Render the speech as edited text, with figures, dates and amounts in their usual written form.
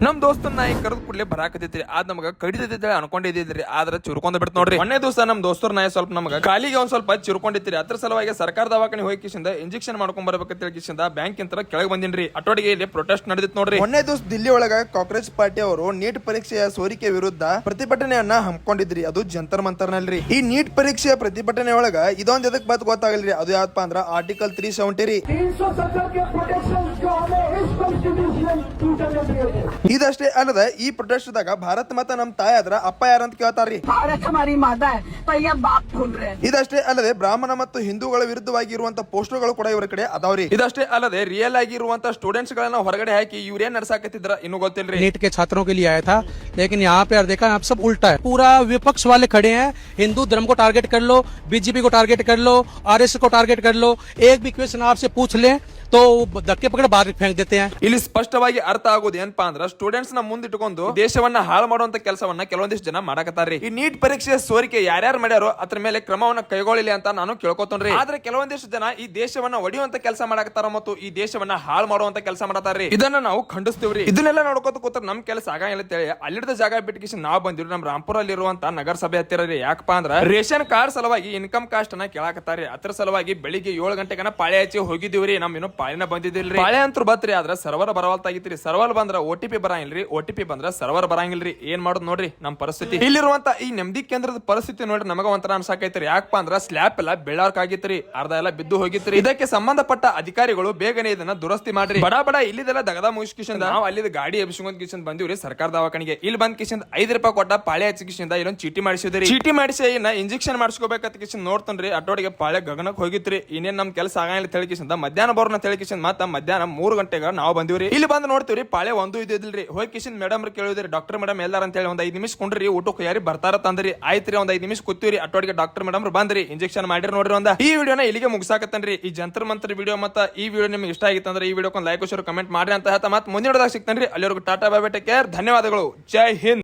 ನಮ್ ದೋಸ್ತನ ನಾಯಿ ಕರೆದು ಕೂಡಲೇ ಬರಾಕತೈತ್ರಿ ಅದ್ ನಮಗ ಕಡಿತೈತಿ ಅನ್ಕೊಂಡಿದ್ರಿ ಆದ್ರ ಚಿರ್ಕೊಂಡ್ ಬಿಡ್ತ ನೋಡ್ರಿ. ಒಂದೇ ದಿವಸ ನಮ್ ದೋಸ್ತರ ನಾಯಿ ಸ್ವಲ್ಪ ನಮಗ ಕಾಲಿಗೆ ಒಂದ್ ಸ್ವಲ್ಪ ಚಿರ್ಕೊಂಡಿತ್ರಿ. ಅದ್ರ ಸಲುವಾಗಿ ಸರ್ಕಾರ ದವಾಖಾನೆ ಹೋಗಿ ಕಿಶಿಂದ ಇಂಜೆಕ್ಷನ್ ಮಾಡ್ಕೊಂಡ್ ಬರ್ಬೇಕಂತ ಕಿಶಿಂದ ಬ್ಯಾಂಕ್ ಇಂತ ಕೆಳಗೆ ಬಂದಿನ್ರಿ. ಅಟೋಡಿಗೆ ಇಲ್ಲಿ ಪ್ರೊಟೆಸ್ಟ್ ನಡೆದಿತ್ತು ನೋಡ್ರಿ. ಒಂದೇ ದಿವಸ ದಿಲ್ಲಿ ಒಳಗ ಕಾಂಗ್ರೆಸ್ ಪಾರ್ಟಿ ಅವರು ನೀಟ್ ಪರೀಕ್ಷೆಯ ಸೋರಿಕೆ ವಿರುದ್ಧ ಪ್ರತಿಭಟನೆಯನ್ನ ಹಮ್ಮಿಕೊಂಡಿದ್ರಿ. ಅದು ಜಂತರ್ ಮಂತರ್ ನಲ್ರಿ. ಈ ನೀಟ್ ಪರೀಕ್ಷೆಯ ಪ್ರತಿಭಟನೆ ಒಳಗ ಇದೊಂದ್ ಎದಕ್ ಬತ್ ಗೊತ್ತಾಗಲ್ರಿ. ಅದು ಯಾವಪ್ಪ ಅಂದ್ರ ಆರ್ಟಿಕಲ್ 370 ರೀ. ಇದಷ್ಟೇ ಅಲ್ಲದ ಈ ಪ್ರೊಟೆಸ್ಟ್ ದಾಗ ಭಾರತ್ ಮಾತಾ ನಮ್ ತಾಯಿ ಆದ್ರ ಅಪ್ಪ ಯಾರಂತ ಕೇಳ್ತಾರ್ರಿ. ಇದಷ್ಟೇ ಅಲ್ಲದೆ ಬ್ರಾಹ್ಮಣ ಮತ್ತು ಹಿಂದೂಗಳ ವಿರುದ್ಧವಾಗಿ ಇರುವಂತ ಪೋಸ್ಟರ್ಗಳು ಕೂಡ ಇವರ ಕಡೆ ಅದಾವ್ರಿ. ಇದಷ್ಟೇ ಅಲ್ಲದೆ ರಿಯಲ್ ಆಗಿರುವಂತ ಸ್ಟೂಡೆಂಟ್ಸ್ ಗಳನ್ನ ಹೊರಗಡೆ ಹಾಕಿ ಇವ್ರೇನ್ ನಡ್ಸಾಕತ್ತಿದ್ರ ಇನ್ನು ಗೊತ್ತಿಲ್ರಿ. नीट के छात्रों के लिए आया था, लेकिन यहाँ पे देखा आप सब उल्टा है. पूरा विपक्ष वाले खड़े हैं. हिंदू धर्म को टारगेट कर लो, बीजेपी को टारगेट कर लो, आरएसएस को टारगेट कर लो. एक भी क्वेश्चन आपसे पूछ ले तो धक्के पकड़ बाहर फेंक देते हैं. ಇಲ್ಲಿ ಸ್ಪಷ್ಟವಾಗಿ ಅರ್ಥ ಆಗೋದು ಏನಪ್ಪಾ ಅಂದ್ರ ಸ್ಟೂಡೆಂಟ್ಸ್ ನ ಮುಂದಿಟ್ಕೊಂಡು ದೇಶವನ್ನ ಹಾಳು ಮಾಡುವಂತ ಕೆಲಸವನ್ನ ಕೆಲವೊಂದಿಷ್ಟು ಜನ ಮಾಡಕತ್ತಾರ್ರಿ. ಈ ನೀಟ್ ಪರೀಕ್ಷೆಯ ಸೋರಿಕೆ ಯಾರ್ಯಾರು ಮಾಡ್ಯಾರೋ ಅದ್ರ ಮೇಲೆ ಕ್ರಮವನ್ನ ಕೈಗೊಳ್ಳಿ ಅಂತ ನಾನು ಕೇಳ್ಕೊತೇನ್ರಿ. ಆದ್ರೆ ಕೆಲವೊಂದಿಷ್ಟು ಜನ ಈ ದೇಶವನ್ನ ಒಡೆಯುವಂತ ಕೆಲಸ ಮಾಡಕತ್ತಾರ ಮತ್ತು ಈ ದೇಶವನ್ನ ಹಾಳು ಮಾಡುವಂತ ಕೆಲಸ ಮಾಡತಾರ್ರಿ. ಇದನ್ನ ನಾವು ಖಂಡಿಸ್ತೀವ್ರಿ. ಇದನ್ನೆಲ್ಲ ನೋಡ್ಕೋತ ಕೂತ್ರ ನಮ್ ಕೆಲಸ ಆಗಂಗಿಲ್ಲ ಅಂತೇಳಿ ಅಲ್ಲಿಡ್ದ ಜಾಗ ಬಿಟ್ಟಿಸಿ ನಾವು ಬಂದಿವ್ರಿ. ನಮ್ ರಾಂಪುರಲ್ಲಿ ಇರುವಂತ ನಗರಸಭೆ ಹತ್ತಿರ ರೀ. ಯಾಕಪ್ಪ ಅಂದ್ರ ರೇಷನ್ ಕಾರ್ಡ್ ಸಲುವಾಗಿ ಇನ್ಕಮ್ ಕಾಸ್ಟ್ ಅನ್ನ ಕೇಳಾಕತ್ತಾರ್ರಿ. ಅದ್ರ ಸಲುವಾಗಿ ಬೆಳಿಗ್ಗೆ 7 ಗಂಟೆಗನ ಪಾಳೆ ಹಚ್ಚಿ ಹೋಗಿದ್ದೀವ್ರಿ. ನಮ್ ಇನ್ನೂ ಪಾಳಿನ ಬಂದಿದ್ದಿಲ್ರಿ. ಪಾಳೆ ಅಂತೂ ಬತ್ರಿ, ಆದ್ರ ಸರ್ವರ್ ಬರವಲ್ತಾಗಿತ್ರಿ. ಸರ್ವರ್ ಬಂದ್ರ OTP ಬರಂಗಿಲ್ರಿ, OTP ಬಂದ್ರ ಸರ್ವರ್ ಬರಂಗಿಲ್ರಿ. ಏನ್ ಮಾಡೋದು ನೋಡ್ರಿ ನಮ್ ಪರಿಸ್ಥಿತಿ. ಇಲ್ಲಿರುವಂತ ಈ ನೆಮ್ಮದಿ ಕೇಂದ್ರದ ಪರಿಸ್ಥಿತಿ ನೋಡ್ರಿ ನಮಗ ಒಂಥರ ಅನ್ಸಾಕೈತ್ರಿ. ಯಾಕಪ್ಪ ಅಂದ್ರ ಸ್ಲ್ಯಾಪ್ ಎಲ್ಲ ಬೆಳ್ಳಾರ್ಕಾಗಿತ್ರಿ, ಅರ್ಧ ಎಲ್ಲ ಬಿದ್ದು ಹೋಗಿತ್ರಿ. ಇದಕ್ಕೆ ಸಂಬಂಧಪಟ್ಟ ಅಧಿಕಾರಿಗಳು ಬೇಗನೆ ಇದನ್ನ ದುರಸ್ತಿ ಮಾಡ್ರಿ. ಬಡ ಬಡ ಇಲ್ಲಿದೆಲ್ಲ ದಗದ ಮುಗಿಸ್ಕಿಸಿಂದ ನಾವು ಅಲ್ಲಿ ಗಾಡಿ ಎಬ್ಸ್ಕೊಂಡ್ ಕಿಶನ್ ಬಂದಿವ್ರಿ ಸರ್ಕಾರ ದವಾಖಾನಿಗೆ. ಇಲ್ಲಿ ಬಂದ್ ಕಿಶನ್ 5 ರೂಪಾಯಿ ಕೊಟ್ಟ ಪಾಳೆ ಹಚ್ಚಿಕಿಸಿಂದ ಇಲ್ಲೊಂದ್ ಚೀಟಿ ಮಾಡಿಸಿದ್ರಿ. ಚೀಟಿ ಮಾಡಿಸಿ ಇನ್ನ ಇಂಜೆಕ್ಷನ್ ಮಾಡಿಸ್ಕೋಬೇಕಂತ ಕಿಶನ್ ನೋಡ್ತನ್ರಿ. ಅಟೋಡಿಗೆ ಪಾಳೆ ಗಗನಕ್ ಹೋಗಿತ್ರಿ. ಇನ್ನೇನ್ ನಮ್ ಕೆಲಸ ಆಗಂಗಿಲ್ಲ ತಿಳಿಕಿಸಿಂದ ಮಧ್ಯಾಹ್ನ ಬರೋಣ ತಿಳಿಕಿಸಿಂದ ಮತ್ತ ಮಧ್ಯಾಹ್ನ 3 ಗಂಟೆಗೆ ನಾವು ಬಂದಿವ್ರಿ. ಇಲ್ಲಿ ಬಂದು ನೋಡ್ತೀವ್ರಿ ಪಾಳೆ ಒಂದು ಇದ್ದಿಲ್ರಿ. ಹೋಗಿ ಕಿಶನ್ ಮೇಡಮ್ ಕೇಳಿದ್ರಿ, ಡಾಕ್ಟರ್ ಮೇಡಮ್ ಎಲ್ಲಾರ ಅಂತ ಹೇಳಿ ಒಂದ್ 5 ನಿಮಿಷ ಕುಂಡ್ರಿ ಊಟಕ್ಕೆ ಯಾರಿ ಬರ್ತಾರ ತಂದ್ರಿ. ಆಯ್ತ್ರಿ ಒಂದ್ 5 ನಿಮಿಷ ಕೂತೀವ್ರಿ. ಅಟೋಡಿಗೆ ಡಾಕ್ಟರ್ ಮೇಡಮ್ ಬಂದ್ರಿ, ಇಂಜೆಕ್ಷನ್ ಮಾಡಿರಿ ನೋಡ್ರಿ. ಒಂದ ಈ ವಿಡಿಯೋನ ಇಲ್ಲಿಗೆ ಮುಗಿಸಾಕತ್ತನ್ರಿ. ಈ ಜಂತರ್ ಮಂತ್ರ ವಿಡಿಯೋ ಮತ್ತ ಈ ವಿಡಿಯೋ ನಿಮ್ಗೆ ಇಷ್ಟ ಆಗಿತ್ತಂದ್ರೆ ಈ ವಿಡಿಯೋಕ್ಕೆ ಲೈಕ್ ಶೇರ್ ಕಮೆಂಟ್ ಮಾಡ್ರಿ ಅಂತ ಹೇಳ್ತಾ ಮತ್ತೆ ಮುಂದಿನ ವಿಡಿಯೋದಾಗ ಸಿಗ್ತಾನ್ರಿ. ಅಲ್ಲಿವರೆಗೂ tata bye bye, take care, ಧನ್ಯವಾದಗಳು, ಜೈ ಹಿಂದ್.